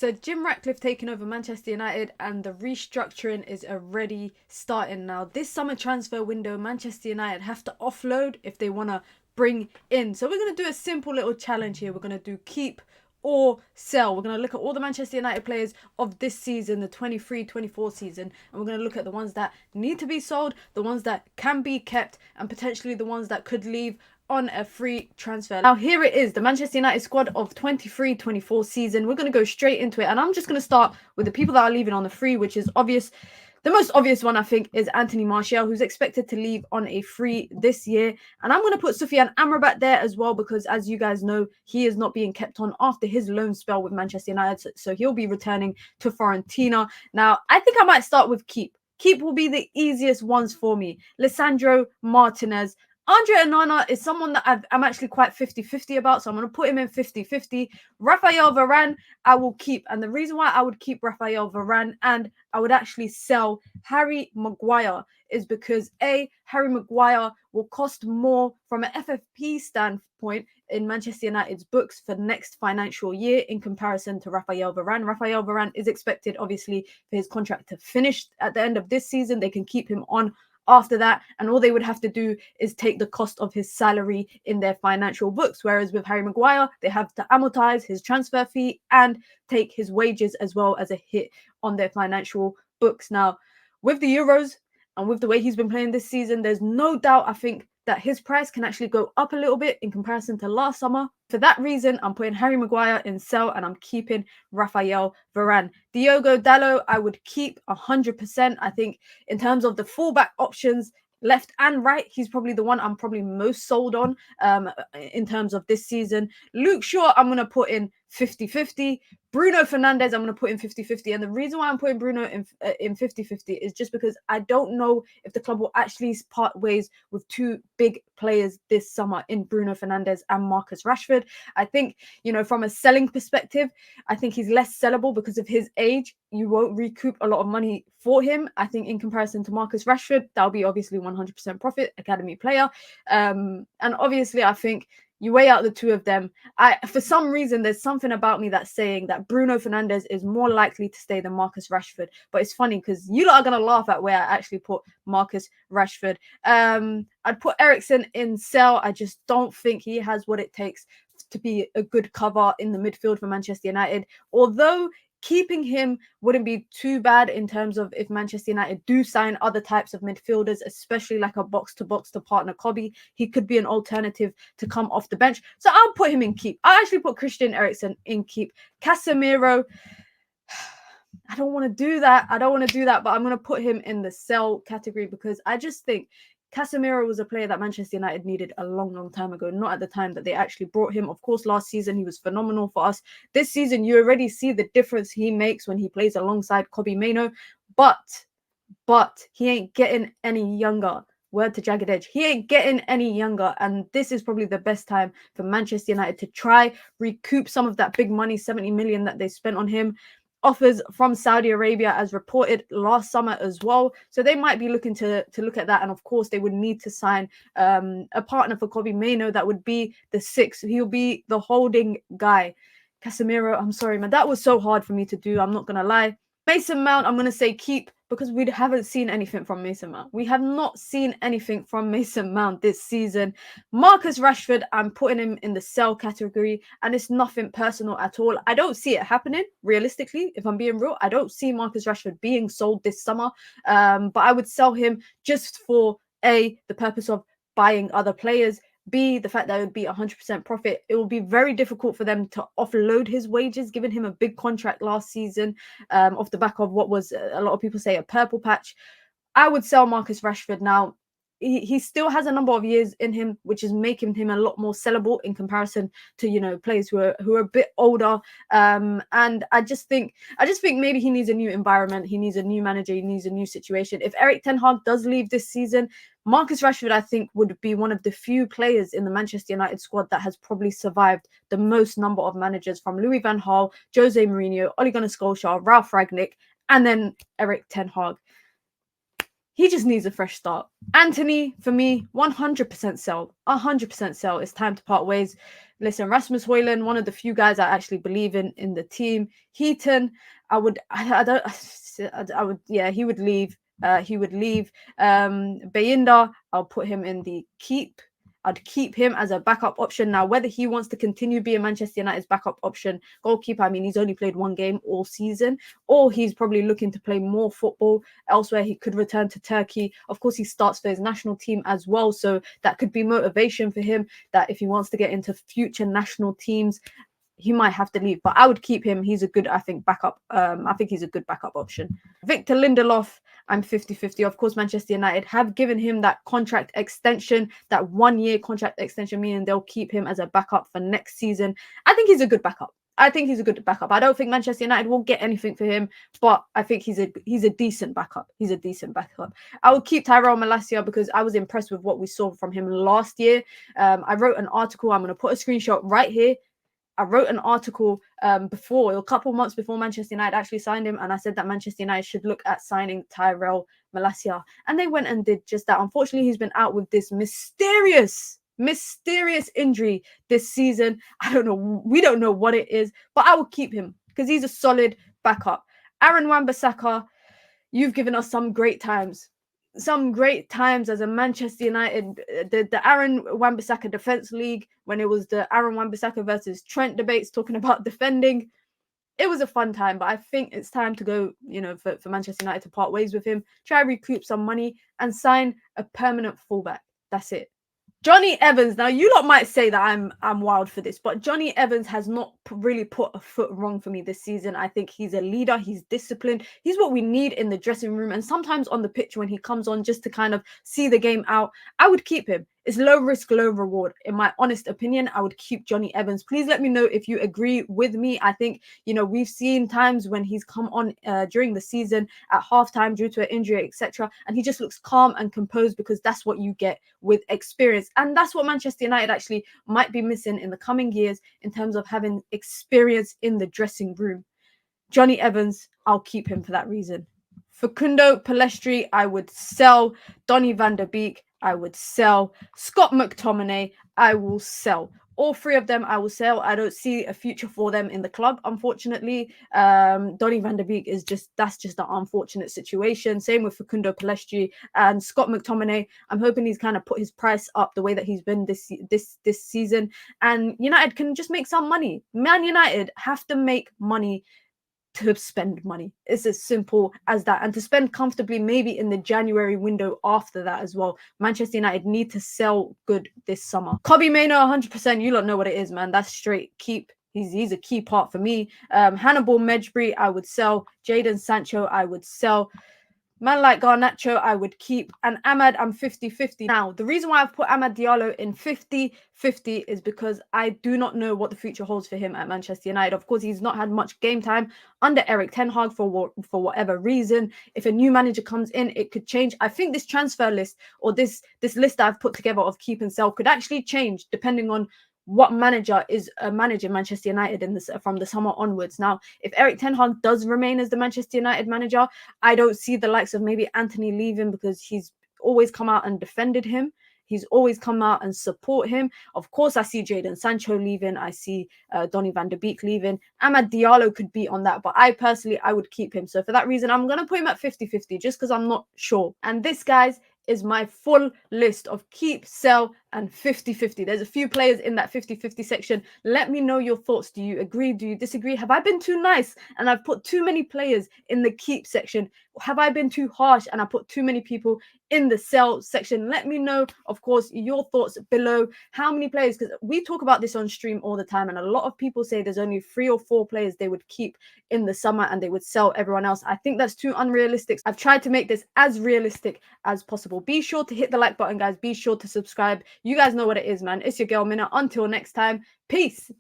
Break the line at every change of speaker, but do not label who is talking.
So Jim Ratcliffe taking over Manchester United and the restructuring is already starting now. This summer transfer window, Manchester United have to offload if they want to bring in. So we're going to do a simple little challenge here. We're going to do keep or sell. We're going to look at all the Manchester United players of this season, the 23-24 season, and we're going to look at the ones that need to be sold, the ones that can be kept, and potentially the ones that could leave on a free transfer. Now here it is, the Manchester United squad of 23-24 season. We're going to go straight into it, and I'm just going to start with the people that are leaving on the free, which is obvious. The most obvious one, I think, is Anthony Martial, who's expected to leave on a free this year. And I'm going to put Soufiane Amrabat there as well, because as you guys know, he is not being kept on after his loan spell with Manchester United. So he'll be returning to Fiorentina. Now, I think I might start with keep. Keep will be the easiest ones for me. Lisandro Martinez. Andre Onana is someone that I'm actually quite 50-50 about, so I'm going to put him in 50-50. Raphael Varane, I will keep. And the reason why I would keep Raphael Varane and I would actually sell Harry Maguire is because A, Harry Maguire will cost more from an FFP standpoint in Manchester United's books for next financial year in comparison to Raphael Varane. Raphael Varane is expected, obviously, for his contract to finish at the end of this season. They can keep him on after that, and all they would have to do is take the cost of his salary in their financial books, whereas with Harry Maguire they have to amortize his transfer fee and take his wages as well as a hit on their financial books. Now with the Euros and with the way he's been playing this season, there's no doubt, I think, that his price can actually go up a little bit in comparison to last summer. For that reason, I'm putting Harry Maguire in sell and I'm keeping Raphael Varane. Diogo Dalot, I would keep 100%. I think in terms of the fullback options, left and right, he's probably the one I'm probably most sold on in terms of this season. Luke Shaw, I'm going to put in 50-50. Bruno Fernandes, I'm going to put in 50-50. And the reason why I'm putting Bruno in 50-50 is just because I don't know if the club will actually part ways with two big players this summer in Bruno Fernandes and Marcus Rashford. I think, from a selling perspective, I think he's less sellable because of his age. You won't recoup a lot of money for him. I think in comparison to Marcus Rashford, that'll be obviously 100% profit, academy player. And obviously, I think you weigh out the two of them. For some reason, there's something about me that's saying that Bruno Fernandes is more likely to stay than Marcus Rashford. But it's funny because you lot are going to laugh at where I actually put Marcus Rashford. I'd put Eriksen in sell. I just don't think he has what it takes to be a good cover in the midfield for Manchester United. Although keeping him wouldn't be too bad in terms of if Manchester United do sign other types of midfielders, especially like a box-to-box to partner Kobe. He could be an alternative to come off the bench. So I'll put him in keep. I actually put Christian Eriksen in keep. Casemiro, I don't want to do that. But I'm going to put him in the sell category because I just think Casemiro was a player that Manchester United needed a long, long time ago, not at the time that they actually brought him. Of course, last season, he was phenomenal for us. This season, you already see the difference he makes when he plays alongside Kobe Mainoo. But he ain't getting any younger. Word to Jagged Edge. He ain't getting any younger. And this is probably the best time for Manchester United to try recoup some of that big money, 70 million that they spent on him. Offers from Saudi Arabia as reported last summer as well. So they might be looking to look at that. And of course, they would need to sign a partner for Kobe Mainoo that would be the sixth. He'll be the holding guy. Casemiro, I'm sorry, man. That was so hard for me to do. I'm not going to lie. Mason Mount, I'm going to say keep because we haven't seen anything from Mason Mount. We have not seen anything from Mason Mount this season. Marcus Rashford, I'm putting him in the sell category, and it's nothing personal at all. I don't see it happening, realistically, if I'm being real. I don't see Marcus Rashford being sold this summer, but I would sell him just for, A, the purpose of buying other players, B, the fact that it would be 100% profit. It will be very difficult for them to offload his wages, given him a big contract last season off the back of what was, a lot of people say, a purple patch. I would sell Marcus Rashford now. He still has a number of years in him, which is making him a lot more sellable in comparison to players who are a bit older. And I just think maybe he needs a new environment. He needs a new manager. He needs a new situation. If Erik ten Hag does leave this season, Marcus Rashford, I think, would be one of the few players in the Manchester United squad that has probably survived the most number of managers, from Louis van Gaal, Jose Mourinho, Ole Gunnar Solskjaer, Ralf Rangnick, and then Erik ten Hag. He just needs a fresh start. Anthony, for me, 100% sell. 100% sell. It's time to part ways. Listen, Rasmus Højlund, one of the few guys I actually believe in the team. Heaton, I would, yeah, he would leave. He would leave. Bayinda, I'll put him in the keep. I'd keep him as a backup option. Now, whether he wants to continue being Manchester United's backup option, goalkeeper, I mean, he's only played one game all season, or he's probably looking to play more football elsewhere. He could return to Turkey. Of course, he starts for his national team as well, so that could be motivation for him, that if he wants to get into future national teams, he might have to leave. But I would keep him. He's a good, I think, backup. I think he's a good backup option. Victor Lindelof, I'm 50-50. Of course, Manchester United have given him that contract extension, that 1-year contract extension, meaning they'll keep him as a backup for next season. I think he's a good backup. I don't think Manchester United will get anything for him, but I think he's a decent backup. I will keep Tyrell Malacia because I was impressed with what we saw from him last year. I wrote an article. I'm going to put a screenshot right here. I wrote an article a couple months before Manchester United actually signed him, and I said that Manchester United should look at signing Tyrell Malacia, and they went and did just that. Unfortunately, he's been out with this mysterious injury this season. We don't know what it is, but I will keep him because he's a solid backup. Aaron Wan-Bissaka, you've given us some great times as a Manchester United, the Aaron Wan-Bissaka Defense League, when it was the Aaron Wan-Bissaka versus Trent debates talking about defending. It was a fun time, but I think it's time to go, for Manchester United to part ways with him, try recoup some money and sign a permanent fullback. That's it. Johnny Evans. Now, you lot might say that I'm wild for this, but Johnny Evans has not really put a foot wrong for me this season. I think he's a leader. He's disciplined. He's what we need in the dressing room. And sometimes on the pitch when he comes on just to kind of see the game out, I would keep him. It's low risk, low reward. In my honest opinion, I would keep Johnny Evans. Please let me know if you agree with me. I think, we've seen times when he's come on during the season at halftime due to an injury, etc. And he just looks calm and composed because that's what you get with experience. And that's what Manchester United actually might be missing in the coming years in terms of having experience in the dressing room. Johnny Evans, I'll keep him for that reason. Facundo Pellistri, I would sell. Donny van der Beek, I would sell. Scott McTominay, I will sell. All three of them I will sell. I don't see a future for them in the club, unfortunately. Donny van der Beek that's just an unfortunate situation. Same with Facundo Pellistri and Scott McTominay. I'm hoping he's kind of put his price up the way that he's been this season. And United can just make some money. Man United have to make money to spend money. It's as simple as that. And to spend comfortably maybe in the January window after that as well. Manchester United need to sell good this summer. Kobbie Mainoo, 100%. You don't know what it is, man. That's straight keep. He's a key part for me. Hannibal Mejbri, I would sell. Jadon Sancho, I would sell. Man like Garnacho, I would keep. And Amad, I'm 50-50. Now, the reason why I've put Amad Diallo in 50-50 is because I do not know what the future holds for him at Manchester United. Of course, he's not had much game time under Erik ten Hag for whatever reason. If a new manager comes in, it could change. I think this transfer list or this list that I've put together of keep and sell could actually change depending on what manager is managing Manchester United from the summer onwards. Now, if Erik ten Hag does remain as the Manchester United manager, I don't see the likes of maybe Anthony leaving because he's always come out and defended him. He's always come out and support him. Of course, I see Jadon Sancho leaving. I see Donny van der Beek leaving. Amad Diallo could be on that, but I would keep him. So for that reason, I'm going to put him at 50-50 just because I'm not sure. And this, guys, is my full list of keep, sell, and 50-50. There's a few players in that 50-50 section. Let me know your thoughts. Do you agree? Do you disagree? Have I been too nice and I've put too many players in the keep section? Have I been too harsh and I put too many people in the sell section? Let me know, of course, your thoughts below. How many players? Because we talk about this on stream all the time, and a lot of people say there's only 3 or 4 players they would keep in the summer and they would sell everyone else. I think that's too unrealistic. I've tried to make this as realistic as possible. Be sure to hit the like button, guys. Be sure to subscribe. You guys know what it is, man. It's your girl, Mina. Until next time, peace.